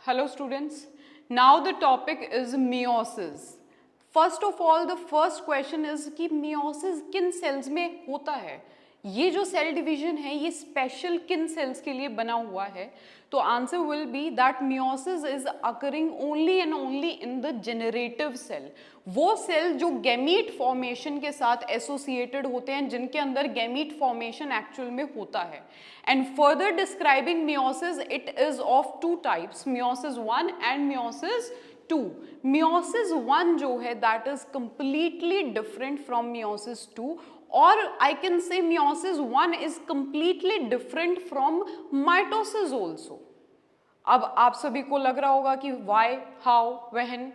Hello students. Now the topic is meiosis. First of all, the first question is कि meiosis किन cells में होता है? ये जो cell division है ये special किन cells के लिए बना हुआ है? तो answer will be that meiosis is occurring only and only in the generative cell. वो cell जो gamete formation के साथ associated होते हैं जिनके अंदर gamete formation actual में होता है. And further describing meiosis, it is of two types, meiosis 1 and meiosis 2. Meiosis 1 जो है that is completely different from meiosis 2, or I can say meiosis 1 is completely different from mitosis also. अब आप सभी को लग रहा होगा कि why, how, when,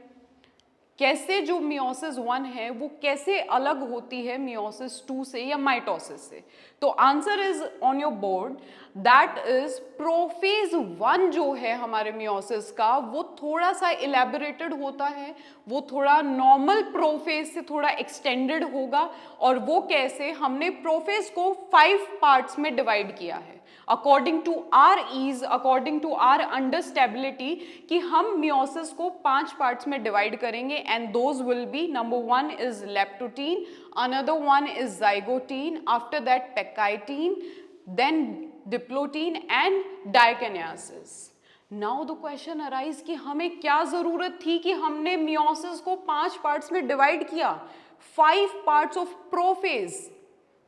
कैसे जो meiosis 1 है वो कैसे अलग होती है meiosis 2 से या mitosis से. तो answer is on your board, that is prophase 1 जो है हमारे meiosis का वो थोड़ा सा इलेबोरेटेड होता है, वो थोड़ा नॉर्मल प्रोफेज से थोड़ा एक्सटेंडेड होगा. और वो कैसे, हमने प्रोफेज को 5 पार्ट्स में डिवाइड किया है according to our ease, according to our understability, कि हम meiosis को 5 पार्ट्स में डिवाइड करेंगे. And those will be, number 1 is leptotene, another one is zygote, after that pectine, then diplotin and dikinesis. Now the question arise कि हमें क्या जरूरत थी कि हमने meiosis को 5 पार्ट्स में डिवाइड किया. 5 parts of prophase,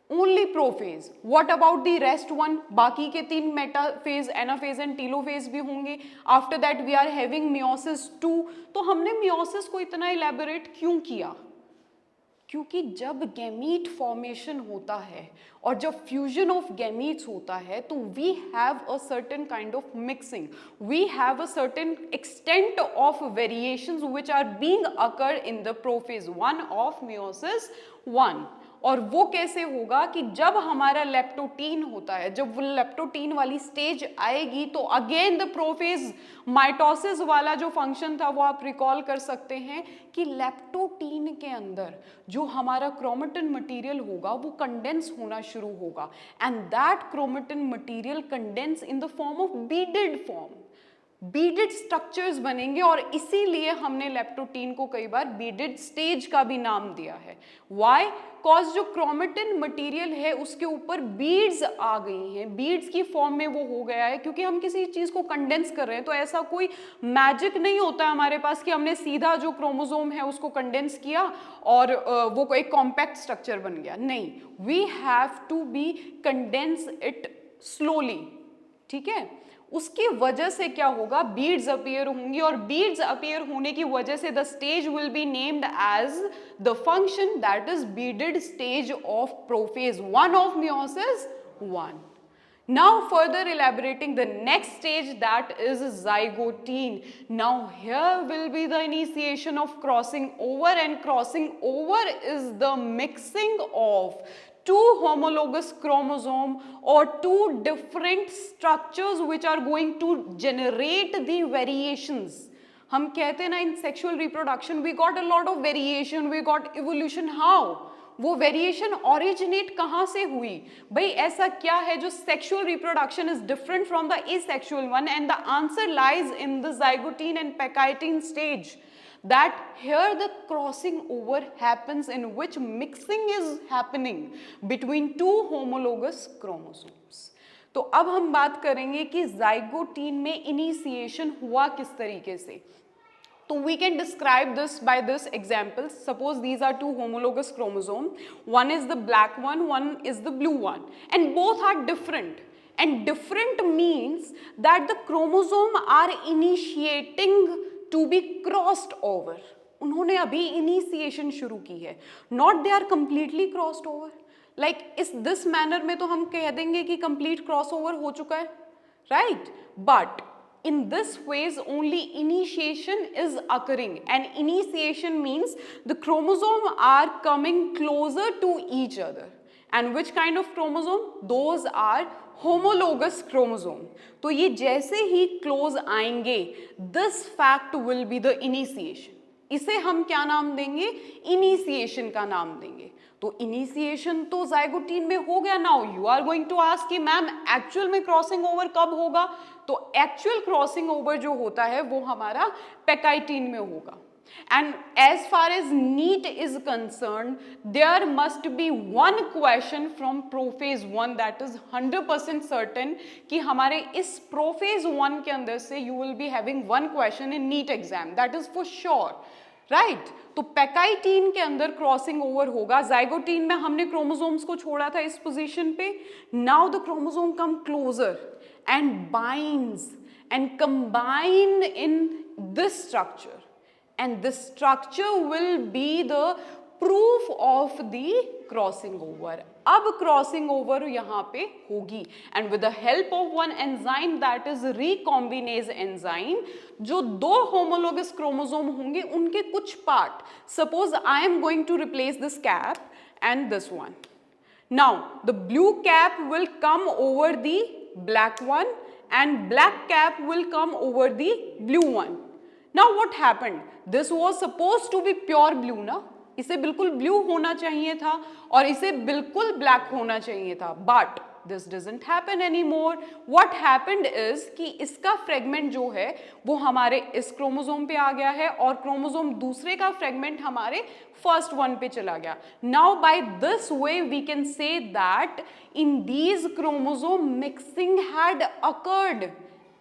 only prophase. What about the rest one, बाकी के 3 मेटाफेज, एनाफेज एंड टीलोफेज भी होंगे. After that we are having meiosis 2. तो हमने meiosis को इतना इलेबोरेट क्यों किया? क्योंकि जब गैमीट फॉर्मेशन होता है और जब फ्यूजन ऑफ गैमीट्स होता है तो we have a certain kind of mixing, we have a certain extent of variations which are being occur in the prophase 1 of meiosis 1. और वो कैसे होगा कि जब हमारा लेप्टोटीन होता है, जब वो लेप्टोटीन वाली स्टेज आएगी तो अगेन द प्रोफेज माइटोसिस वाला जो फंक्शन था वो आप रिकॉल कर सकते हैं कि लेप्टोटीन के अंदर जो हमारा क्रोमेटिन मटेरियल होगा वो कंडेंस होना शुरू होगा. And that chromatin material condense in the form of beaded form, beaded structures बनेंगे. और इसीलिए हमने लेप्टोटीन को कई बार बीडेड स्टेज का भी नाम दिया है. व्हाई? कॉज जो क्रोमेटिन मटेरियल है उसके ऊपर बीड्स आ गई हैं, बीड्स की फॉर्म में वो हो गया है. क्योंकि हम किसी चीज को कंडेंस कर रहे हैं तो ऐसा कोई मैजिक नहीं होता है हमारे पास कि हमने सीधा जो क्रोमोसोम है उसको कंडेंस किया और वो कोई कॉम्पैक्ट स्ट्रक्चर बन गया. नहीं, we have to be condense it slowly. ठीक है, उसकी वजह से क्या होगा, बीड्स अपीयर होंगी और बीड्स अपीयर होने की वजह से the stage will be named as the function that is beaded stage of prophase 1 of meiosis 1. Now further elaborating the next stage, that is zygotine. Now here will be the initiation of crossing over, and crossing over is the mixing of 2 homologous chromosome or 2 different structures which are going to generate the variations. हम कहते हैं ना, in sexual reproduction we got a lot of variation, we got evolution. How? वो variation originate कहाँ से हुई? भाई ऐसा क्या है जो sexual reproduction is different from the asexual one? And the answer lies in the zygote and pectine stage. That here the crossing over happens, in which mixing is happening between 2 homologous chromosomes. तो अब हम बात करेंगे कि zygote में initiation हुआ किस तरीके से. So we can describe this by this example. Suppose these are 2 homologous chromosomes. One is the black one, one is the blue one, and both are different. And different means that the chromosome are initiating to be crossed over. उन्होंने अभी initiation शुरू की है. Not they are completely crossed over. Like इस this manner में तो हम कह देंगे कि complete crossover हो चुका है, right? But in this phase only initiation is occurring, and initiation means the chromosome are coming closer to each other. And which kind of chromosome? Those are homologous chromosome. तो ये जैसे ही close आएंगे, this fact will be the initiation. इसे हम क्या नाम देंगे? Initiation का नाम देंगे. तो इनिशिएशन तो zygote में हो गया. Now you are going to ask कि मैम एक्चुअल में क्रॉसिंग ओवर कब होगा? तो एक्चुअल क्रॉसिंग ओवर जो होता है वो हमारा पैकाइटीन में होगा. And as far as NEET is concerned, there must be one question from prophase 1 that is 100% certain कि हमारे इस prophase 1 के अंदर से you will be having one question in NEET exam. That is for sure. Right तो pachytene के अंदर crossing over होगा. जाइगोटीन में हमने क्रोमोसोम्स को छोड़ा था इस पोजीशन पे. Now the chromosome come closer and binds and combine in this structure, and this structure will be the proof of the crossing over. अब crossing over यहाँ पे होगी and with the help of one enzyme that is recombinase enzyme, जो दो homologous chromosome होंगे उनके कुछ part, suppose I am going to replace this cap and this one. Now the blue cap will come over the black one and black cap will come over the blue one. Now what happened? This was supposed to be pure blue ना, इसे बिल्कुल blue होना चाहिए था और इसे बिल्कुल black होना चाहिए था. But this doesn't happen anymore. What happened is कि इसका फ्रेगमेंट जो है वो हमारे इस क्रोमोसोम पे आ गया है और क्रोमोसोम दूसरे का फ्रेगमेंट हमारे फर्स्ट वन पे चला गया. Now by this way we can say that in these chromosome mixing had occurred.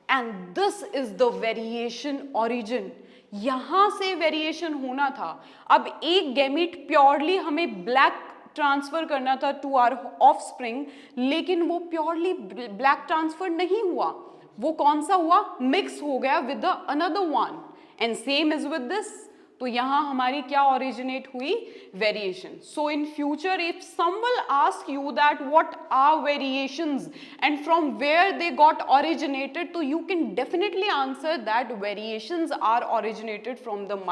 And this is the variation origin. यहां से वेरिएशन होना था. अब एक गैमीट प्योरली हमें ब्लैक ट्रांसफर करना था टू आवर ऑफस्प्रिंग, लेकिन वो प्योरली ब्लैक ट्रांसफर नहीं हुआ. वो कौन सा हुआ? मिक्स हो गया with the another one. And same is with this. तो यहां हमारी क्या ओरिजिनेट हुई? Variation. So in future if some will ask you that what are variations and from where they got originated, तो you can definitely answer that variations are originated from the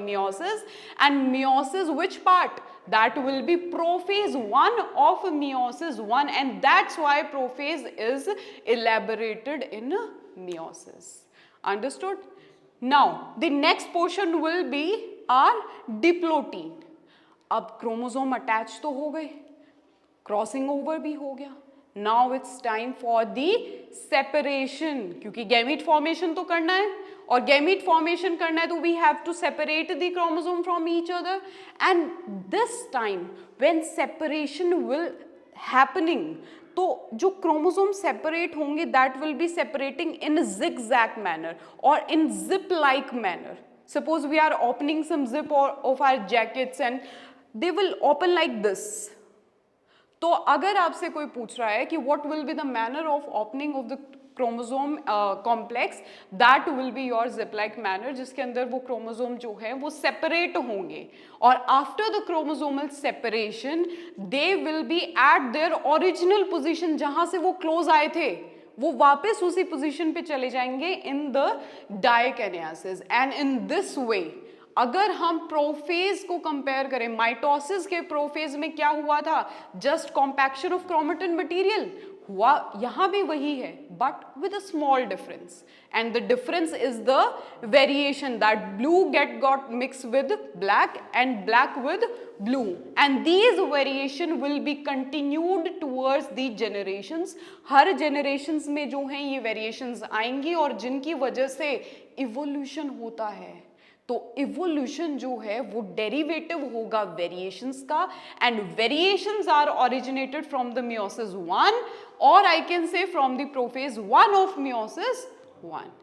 meiosis, and meiosis which part? That will be prophase 1 of meiosis 1, and that's why prophase is elaborated in meiosis. Understood? Now the next portion will be our diplotin. अब chromosome attach तो हो गए, crossing over भी हो गया. Now it's time for the separation, क्योंकि gamete formation तो करना है और गैमीट फॉर्मेशन करना है तो we have to separate the chromosome from each other. And this time when separation will happening, तो जो क्रोमोसोम सेपरेट होंगे that will be separating in zigzag manner और in zip like manner. Suppose we are opening some zip of our jackets and they will open like this. तो अगर आपसे कोई पूछ रहा है कि what will be the manner of opening of the chromosome complex, that will be your zip like manner, जिसके अंदर वो क्रोमोसोम जो है वो सेपरेट होंगे और after the chromosomal separation they will be eight their original position. जहां से वो क्लोज आए थे वो वापस उसी पोजीशन पे चले जाएंगे in the डाइकेनेसिस. And in this way अगर हम प्रोफेज को कंपेयर करें, माइटोसिस के प्रोफेज में क्या हुआ था? Just compaction of chromatin material हुआ. यहां भी वही है but with a small difference, and the difference is the variation that blue got mixed with black and black with blue, and these variation will be continued towards the generations. Her generations में जो हैं ये variations आएंगी और जिनकी वजह से evolution होता है. तो इवोल्यूशन जो है वो डेरिवेटिव होगा वेरिएशंस का, and variations are originated from the meiosis 1 और I can say from the prophase 1 of meiosis 1.